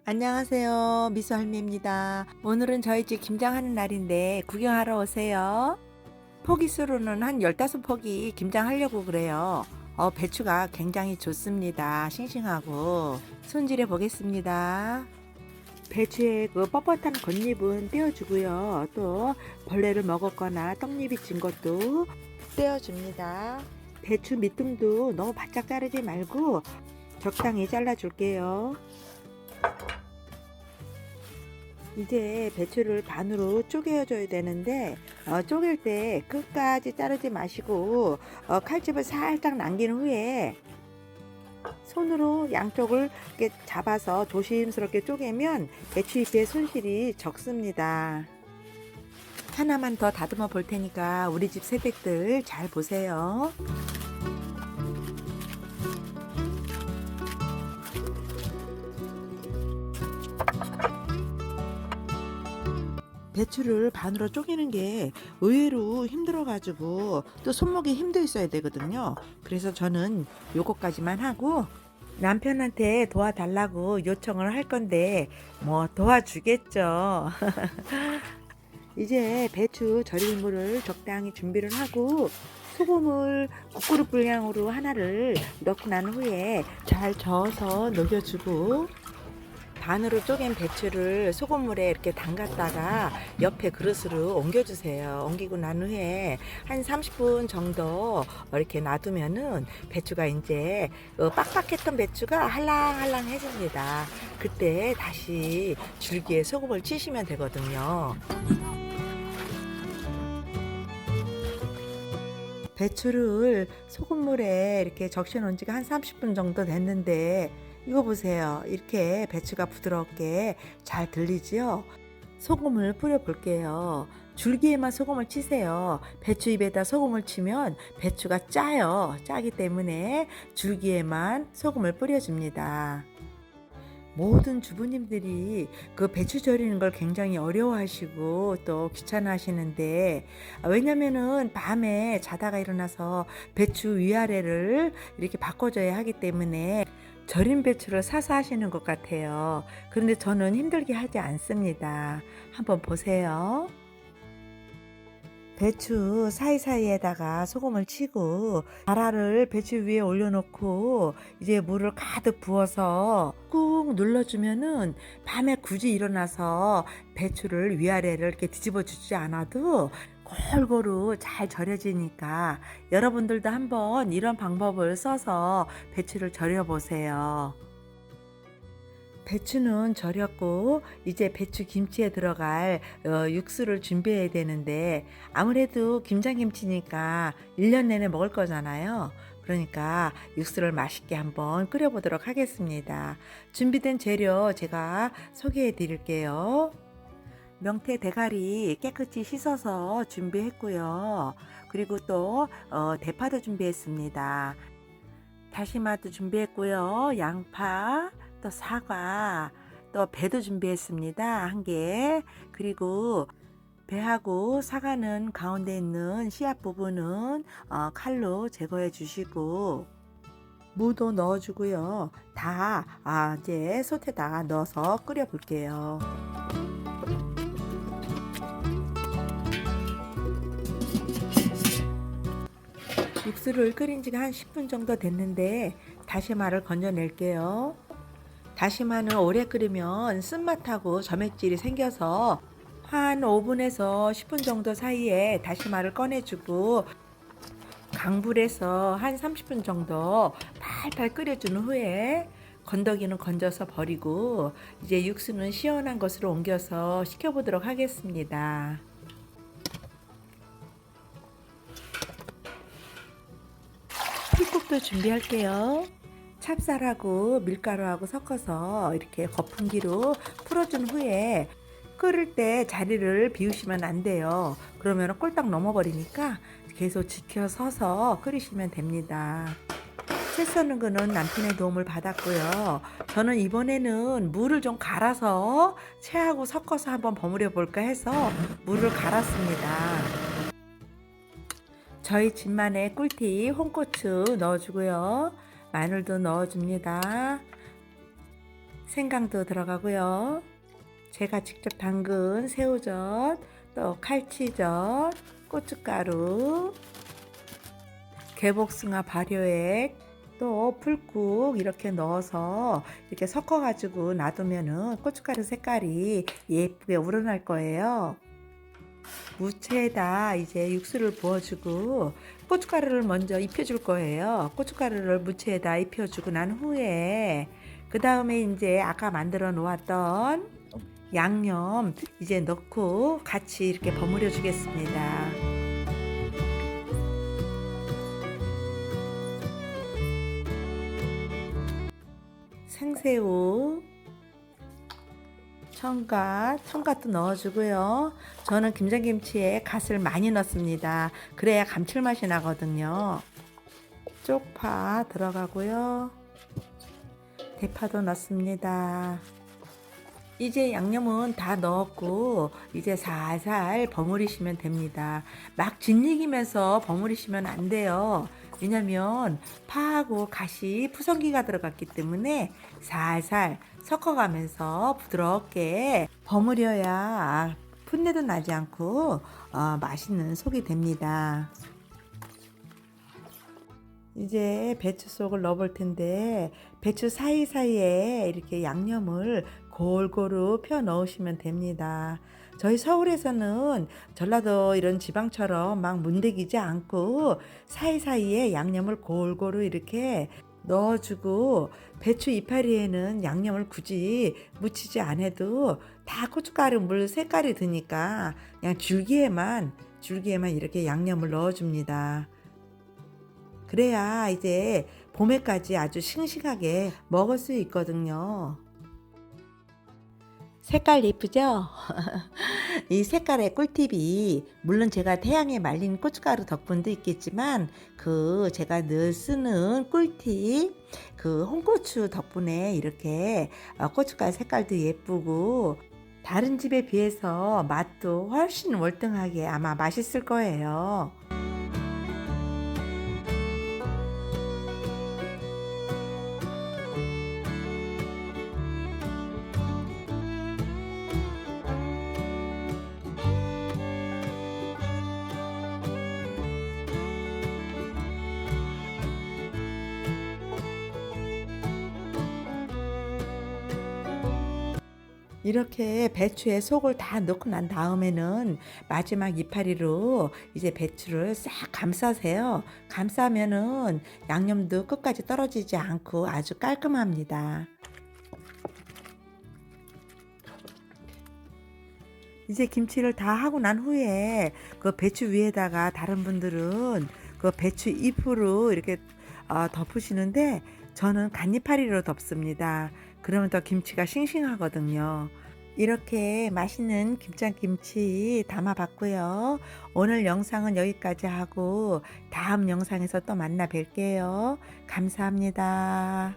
안녕하세요. 미수할매입니다. 오늘은 저희 집 김장하는 날인데 구경하러 오세요. 포기 수로는 한 15포기 김장하려고 그래요. 배추가 굉장히 좋습니다. 싱싱하고. 손질해 보겠습니다. 배추의 그 뻣뻣한 겉잎은 떼어주고요. 또 벌레를 먹었거나 떡잎이 진 것도 떼어줍니다. 배추 밑둥도 너무 바짝 자르지 말고 적당히 잘라줄게요. 이제 배추를 반으로 쪼개줘야 되는데 쪼갤 때 끝까지 자르지 마시고 칼집을 살짝 남긴 후에 손으로 양쪽을 이렇게 잡아서 조심스럽게 쪼개면 배추잎의 손실이 적습니다. 하나만 더 다듬어 볼 테니까 우리 집 새댁들 잘 보세요. 배추를 반으로 쪼개는 게 의외로 힘들어가지고 또 손목에 힘도 있어야 되거든요. 그래서 저는 요거까지만 하고 남편한테 도와달라고 요청을 할 건데 뭐 도와주겠죠. 이제 배추 절일 물을 적당히 준비를 하고 소금을 국그릇 분량으로 하나를 넣고 난 후에 잘 저어서 녹여주고 반으로 쪼갠 배추를 소금물에 이렇게 담갔다가 옆에 그릇으로 옮겨주세요. 옮기고 난 후에 한 30분 정도 이렇게 놔두면은 배추가 이제 빡빡했던 배추가 할랑할랑해집니다. 그때 다시 줄기에 소금을 치시면 되거든요. 배추를 소금물에 이렇게 적셔 놓은 지가 한 30분 정도 됐는데 이거 보세요. 이렇게 배추가 부드럽게 잘 들리지요? 소금을 뿌려 볼게요. 줄기에만 소금을 치세요. 배추 잎에다 소금을 치면 배추가 짜요. 짜기 때문에 줄기에만 소금을 뿌려줍니다. 모든 주부님들이 그 배추 절이는 걸 굉장히 어려워하시고 또 귀찮아 하시는데 왜냐면은 밤에 자다가 일어나서 배추 위아래를 이렇게 바꿔줘야 하기 때문에 절인 배추를 사서 하시는 것 같아요. 그런데 저는 힘들게 하지 않습니다. 한번 보세요. 배추 사이사이에다가 소금을 치고 나라를 배추 위에 올려놓고 이제 물을 가득 부어서 꾹 눌러주면은 밤에 굳이 일어나서 배추를 위아래를 이렇게 뒤집어 주지 않아도 골고루 잘 절여지니까 여러분들도 한번 이런 방법을 써서 배추를 절여 보세요. 배추는 절였고 이제 배추 김치에 들어갈 육수를 준비해야 되는데 아무래도 김장김치니까 1년 내내 먹을 거잖아요. 그러니까 육수를 맛있게 한번 끓여보도록 하겠습니다. 준비된 재료 제가 소개해 드릴게요. 명태 대가리 깨끗이 씻어서 준비했고요. 그리고 또 대파도 준비했습니다. 다시마도 준비했고요. 양파, 또 사과, 또 배도 준비했습니다. 한 개. 그리고 배하고 사과는 가운데 있는 씨앗 부분은 칼로 제거해 주시고 무도 넣어 주고요. 다 이제 솥에다가 넣어서 끓여 볼게요. 육수를 끓인 지가 한 10분 정도 됐는데 다시마를 건져 낼게요. 다시마는 오래 끓이면 쓴맛하고 점액질이 생겨서 한 5분에서 10분 정도 사이에 다시마를 꺼내주고 강불에서 한 30분 정도 팔팔 끓여준 후에 건더기는 건져서 버리고 이제 육수는 시원한 것으로 옮겨서 식혀보도록 하겠습니다. 풀국도 준비할게요. 찹쌀하고 밀가루하고 섞어서 이렇게 거품기로 풀어준 후에 끓을 때 자리를 비우시면 안 돼요. 그러면 꼴딱 넘어버리니까 계속 지켜서서 끓이시면 됩니다. 채 써는 거는 남편의 도움을 받았고요. 저는 이번에는 물을 좀 갈아서 채하고 섞어서 한번 버무려 볼까 해서 물을 갈았습니다. 저희 집만의 꿀팁 홍고추 넣어주고요. 마늘도 넣어줍니다. 생강도 들어가고요. 제가 직접 담근 새우젓, 또 칼치젓, 고춧가루, 개복숭아 발효액, 또 풀국 이렇게 넣어서 이렇게 섞어가지고 놔두면은 고춧가루 색깔이 예쁘게 우러날 거예요. 무채에다 이제 육수를 부어주고 고춧가루를 먼저 입혀줄 거예요. 고춧가루를 무채에다 입혀주고 난 후에 그 다음에 이제 아까 만들어 놓았던 양념 이제 넣고 같이 이렇게 버무려 주겠습니다. 생새우, 청갓도 넣어주고요. 저는 김장김치에 갓을 많이 넣습니다. 그래야 감칠맛이 나거든요. 쪽파 들어가고요. 대파도 넣습니다. 이제 양념은 다 넣었고 이제 살살 버무리시면 됩니다. 막 짓이기면서 버무리시면 안 돼요. 왜냐면 파하고 갓이 푸성기가 들어갔기 때문에 살살 섞어가면서 부드럽게 버무려야 풋내도 나지 않고 맛있는 속이 됩니다. 이제 배추 속을 넣어볼 텐데 배추 사이사이에 이렇게 양념을 골고루 펴 넣으시면 됩니다. 저희 서울에서는 전라도 이런 지방처럼 막 문대기지 않고 사이사이에 양념을 골고루 이렇게 넣어주고 배추 이파리에는 양념을 굳이 묻히지 않아도 다 고춧가루 물 색깔이 드니까 그냥 줄기에만 이렇게 양념을 넣어줍니다. 그래야 이제 봄에까지 아주 싱싱하게 먹을 수 있거든요. 색깔 예쁘죠? 이 색깔의 꿀팁이 물론 제가 태양에 말린 고춧가루 덕분도 있겠지만 그 제가 늘 쓰는 꿀팁 그 홍고추 덕분에 이렇게 고춧가루 색깔도 예쁘고 다른 집에 비해서 맛도 훨씬 월등하게 아마 맛있을 거예요. 이렇게 배추에 속을 다 넣고 난 다음에는 마지막 이파리로 이제 배추를 싹 감싸세요. 감싸면은 양념도 끝까지 떨어지지 않고 아주 깔끔합니다. 이제 김치를 다 하고 난 후에 그 배추 위에다가 다른 분들은 그 배추 잎으로 이렇게 덮으시는데 저는 간이파리로 덮습니다. 그러면 더 김치가 싱싱하거든요. 이렇게 맛있는 김장김치 담아봤고요. 오늘 영상은 여기까지 하고 다음 영상에서 또 만나 뵐게요. 감사합니다.